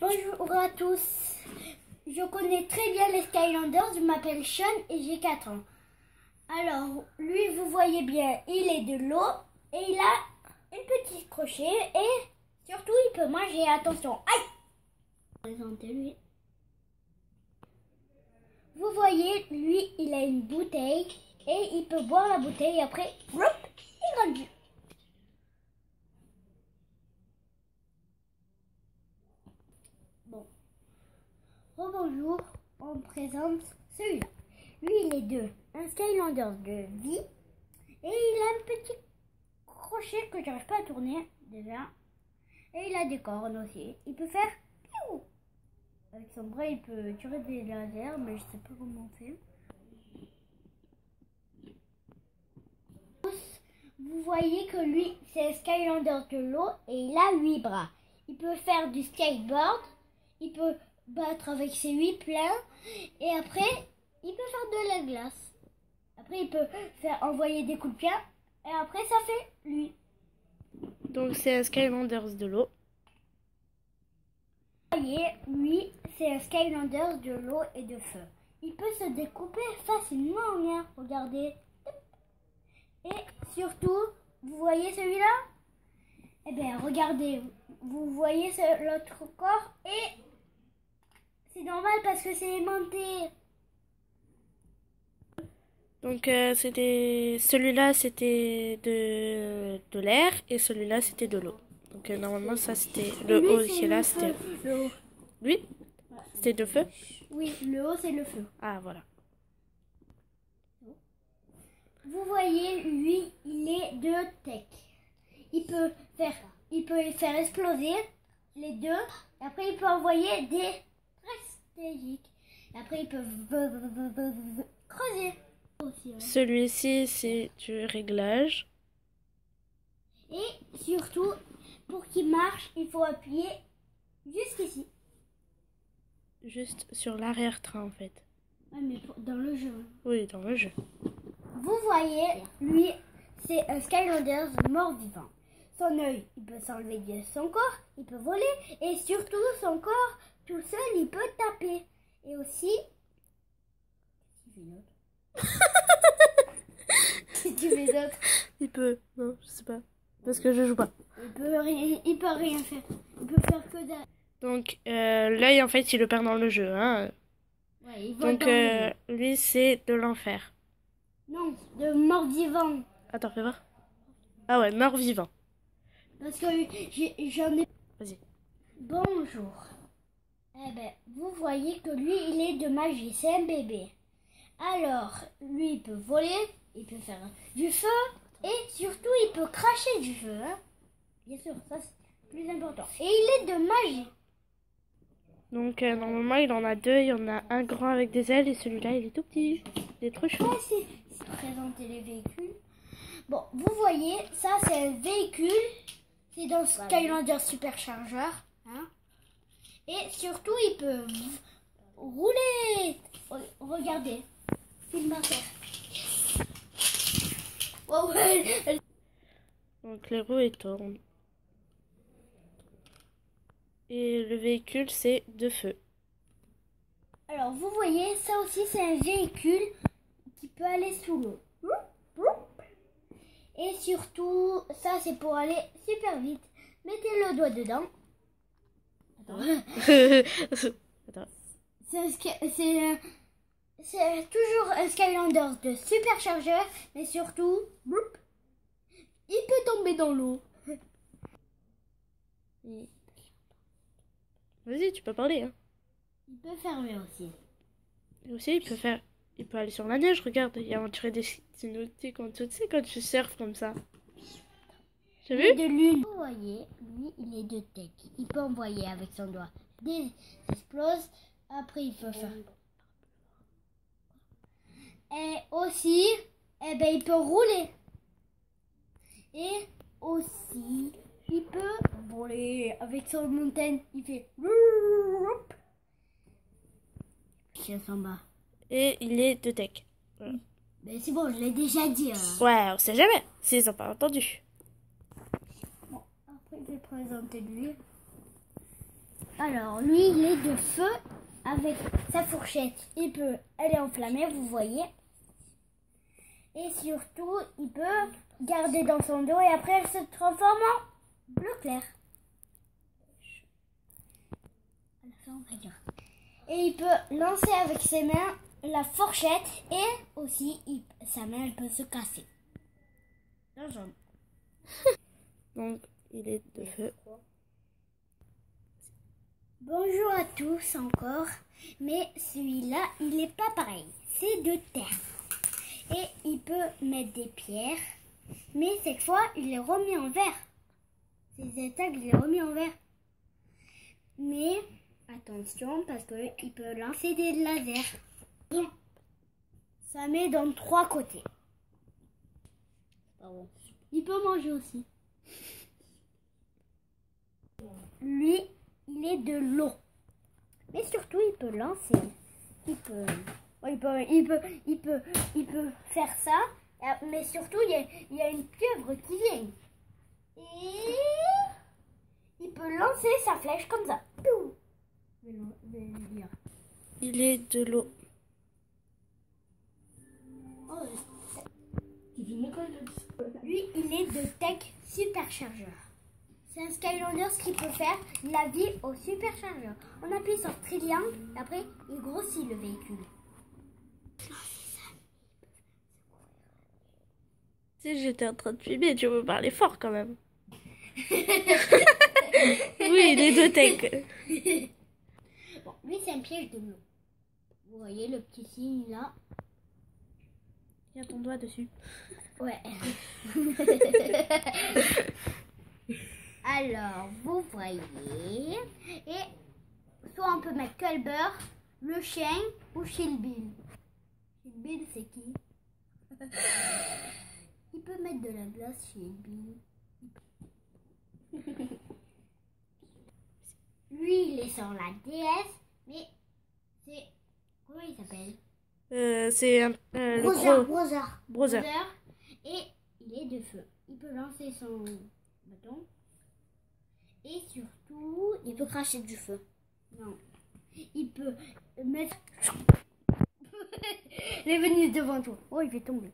Bonjour à tous. Je connais très bien les Skylanders. Je m'appelle Sean et j'ai 4 ans. Alors, lui, vous voyez bien, il est de l'eau et il a une petite crochet et surtout, il peut manger. Attention, aïe! Présentez-lui. Vous voyez, lui, il a une bouteille et il peut boire la bouteille et après, hop, il grandit. Bon. Rebonjour, on présente celui-là. Lui, il est un Skylander de vie et il a un petit crochet que j'arrive pas à tourner déjà. Et il a des cornes aussi. Il peut faire piou. Avec son bras, il peut tirer des lasers, mais je sais pas comment on fait. Vous voyez que lui, c'est un Skylander de l'eau et il a 8 bras. Il peut faire du skateboard, il peut battre avec ses 8 pleins et après, il peut faire de la glace. Après, il peut faire envoyer des coups de pied et après, ça fait lui. Donc, c'est un Skylanders de l'eau. Vous voyez, lui, c'est un Skylander de l'eau et de feu. Il peut se découper facilement, hein. Regardez. Et surtout, vous voyez celui-là? Eh bien, regardez, vous voyez l'autre corps et c'est normal parce que c'est aimanté. Donc, celui-là, c'était de l'air et celui-là, c'était de l'eau. Donc, normalement, ça, c'était le haut qui est là, c'était le haut. lui? C'était de feu? Oui, le haut, c'est le feu. Ah, voilà. Vous voyez, lui, il est de tech. Il peut faire exploser les deux. Et après, il peut envoyer des stratégiques. Et après, il peut creuser. Aussi, hein. Celui-ci, c'est du réglage. Et surtout, pour qu'il marche, il faut appuyer jusqu'ici. Juste sur l'arrière-train, en fait. Ouais, mais dans le jeu. Oui, dans le jeu. Vous voyez, lui, c'est un Skylander mort-vivant. Son œil, il peut s'enlever de son corps, il peut voler, et surtout, son corps, tout seul, il peut taper. Et aussi... Qu'est-ce que tu fais d'autre? Il peut... Non, je sais pas. Parce que je joue pas. Il peut rien faire. Il peut faire que dalle. Donc, l'œil, en fait, il le perd dans le jeu. Hein. Ouais, il vole Donc, dans le jeu. lui, c'est de l'enfer. Non, de mort-vivant. Attends, fais voir. Ah ouais, mort-vivant. Parce que j'en ai... Vas-y. Bonjour. Eh ben, vous voyez que lui, il est de magie. C'est un bébé. Alors, lui, il peut voler, il peut faire du feu et surtout, il peut cracher du feu. Hein. Bien sûr, ça c'est plus important. Et il est de magie. Donc, normalement, il en a deux. Il y en a un grand avec des ailes et celui-là, il est tout petit. Il est trop chou. Ouais, c'est présenter les véhicules. Bon, vous voyez, ça c'est un véhicule. C'est dans Skylander Supercharger. Hein. Et surtout, il peut rouler. Regardez. Film à terre. Oh, ouais. Donc, les roues, ils tournent. Et le véhicule, c'est de feu. Alors, vous voyez, ça aussi, c'est un véhicule qui peut aller sous l'eau. Et surtout, ça, c'est pour aller super vite. Mettez le doigt dedans. Attends. C'est toujours un Skylander de superchargeur, mais surtout, il peut tomber dans l'eau. Vas-y, tu peux parler. Hein. Il peut fermer aussi. Et aussi, il peut aller sur la neige. Regarde, il y a tiré des nautiques quand tu sais, quand tu surfes comme ça. Tu as vu? De lune. Vous voyez, lui, il est de tech. Il peut envoyer avec son doigt des exploses. Après, il peut faire. Et aussi, eh ben, il peut rouler. Et aussi, il peut voler avec son montagne. Il fait. Chien s'en bat. Et il est de tech. Voilà. Ben c'est bon, je l'ai déjà dit. Ouais, on sait jamais. S'ils n'ont pas entendu. Bon, après, je vais présenter lui. Ah, Alors, lui, il est de feu avec sa fourchette. Elle est enflammée, vous voyez. Et surtout, il peut garder dans son dos et après, elle se transforme en bleu clair. À la fin, on va dire. Et il peut lancer avec ses mains la fourchette et aussi, sa main, elle peut se casser. La jambe. Donc, il est de feu. Bonjour à tous encore, mais celui-là, il n'est pas pareil. C'est de terre. Et il peut mettre des pierres, mais cette fois, il est remis en verre. Ses attaques, il est remis en verre. Mais attention, parce qu'il peut lancer des lasers. Ça met dans 3 côtés. Il peut manger aussi. Lui, il est de l'eau. Mais surtout, il peut lancer. Il peut faire ça. Mais surtout, il y a une pieuvre qui vient. Et il peut lancer sa flèche comme ça. Il est de l'eau. Lui, il est de tech superchargeur. C'est un Skylanders qui peut faire la vie au superchargeur. On appuie sur triangle, et après, il grossit le véhicule. Tu sais, j'étais en train de filmer, tu veux parler fort quand même. Oui, il est de tech. Bon, lui, c'est un piège de l'eau. Vous voyez le petit signe là? Il y a ton doigt dessus. Ouais. Alors, vous voyez. Et soit on peut mettre Culber, le chien ou Shilbil. Shilbil, c'est qui? Il peut mettre de la glace, Shilbil. Lui, il est sur la DS, mais c'est... Comment il s'appelle? C'est le gros... Brother. Et il est de feu. Il peut lancer son bâton. Et surtout, il peut cracher du feu. Non. Il peut mettre... il est venu devant toi. Oh, il fait tomber.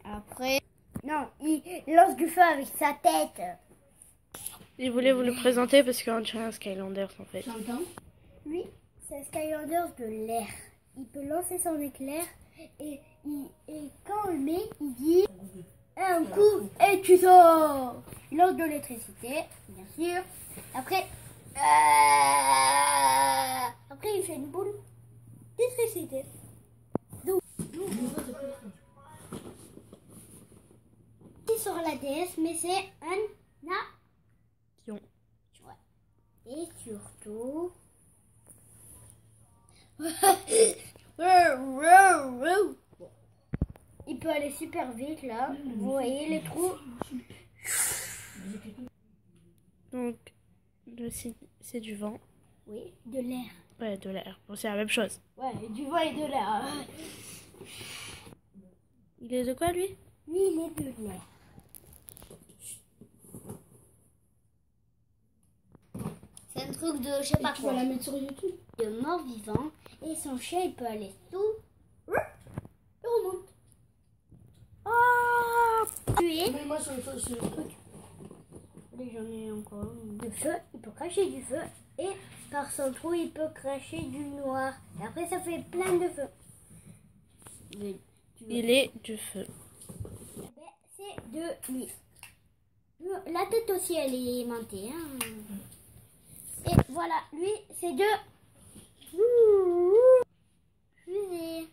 Après... Non, il lance du feu avec sa tête. Il voulait vous le présenter parce qu'on dirait un Skylanders en fait. Lui, c'est un Skylanders de l'air. Il peut lancer son éclair et quand on le met, il dit un coup et tu sors. Il lance de l'électricité, bien sûr. Après, il fait une boule d'électricité. C'est sur la DS, mais c'est un avion. Ouais. Et surtout... il peut aller super vite là. Vous voyez les trous? Donc, c'est du vent. Oui, de l'air. Ouais, de l'air. Bon, c'est la même chose. Ouais, du vent et de l'air. Il est de quoi lui? Lui, il est de l'air. C'est un truc de je sais pas quoi. Tu vas la mettre sur YouTube. De mort vivant. Et son chien, il peut aller sous. Il remonte. Oh! Puis, Mais moi, sur le truc. j'en ai encore de feu. Il peut cracher du feu. Et par son trou, il peut cracher du noir. Et après, ça fait plein de feu. Il est du feu. C'est de lui. La tête aussi, elle est aimantée. Hein. Et voilà, lui, c'est de fusée.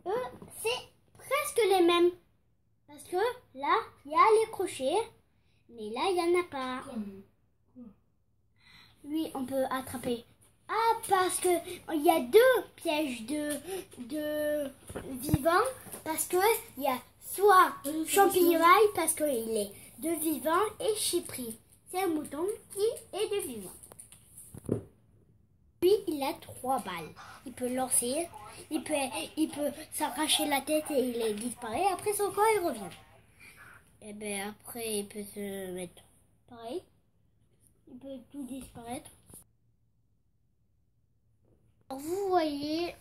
Eux, c'est presque les mêmes. Parce que là, il y a les crochets. Mais là, il n'y en a pas. Lui, on peut attraper. Ah, parce que il y a 2 pièges de vivants. Parce que il y a soit champignon parce qu'il est de vivant et chypris. C'est un mouton qui est de vivant. Lui, il a 3 balles. Il peut lancer, il peut s'arracher la tête et il disparaît. Après son corps, il revient. Et ben après, il peut se mettre pareil. Il peut tout disparaître. Alors, vous voyez,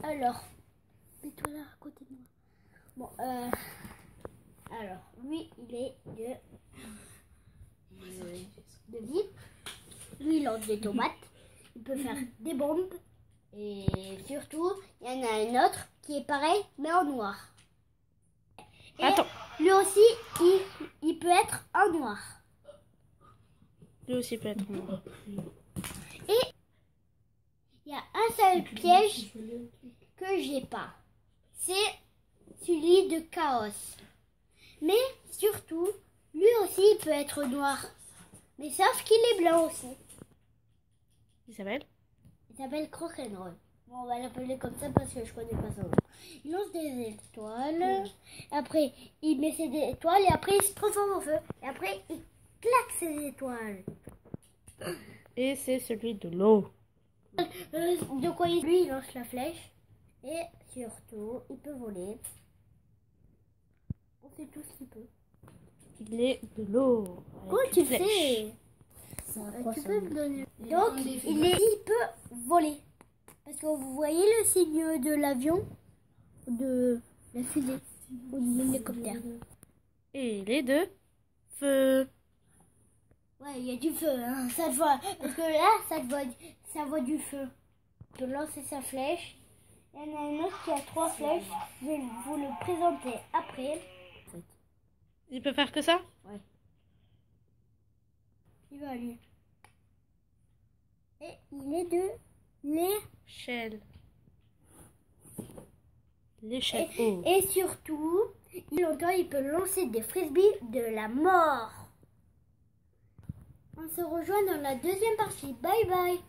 alors, mets-toi là à côté de moi. Bon, alors, lui, il est de vie. Lui, il lance des tomates. Il peut faire des bombes. Et surtout, il y en a un autre qui est pareil, mais en noir. Et Attends. lui aussi, il peut être en noir. Lui aussi peut être noir. Et il y a un seul piège que j'ai pas. C'est celui de chaos. Mais surtout, lui aussi il peut être noir. Mais sauf qu'il est blanc aussi. Isabelle? Il s'appelle Croquenroll. Bon, on va l'appeler comme ça parce que je connais pas son nom. Il lance des étoiles. Après, il met ses étoiles et après il se transforme en feu. Et après, il claque ses étoiles. Et c'est celui de l'eau. De quoi lui, il lance la flèche. Et surtout, il peut voler. On fait tout ce qu'il peut. Il est de l'eau. Comment tu fais? Tu peux me donner. Donc, il peut voler. Parce que vous voyez le signe de l'avion, de la fusée ou de l'hélicoptère. Et il est de feu. Ouais, il y a du feu, hein. Ça te voit. Parce que là, ça voit du feu. Il peut lancer sa flèche. Il y en a un autre qui a 3 flèches. Je vais vous le présenter après. Il peut faire que ça? Ouais. Il va aller. Et il est de L'échelle. L'échelle haut. Et surtout, il peut lancer des frisbees de la mort. On se rejoint dans la deuxième partie. Bye bye.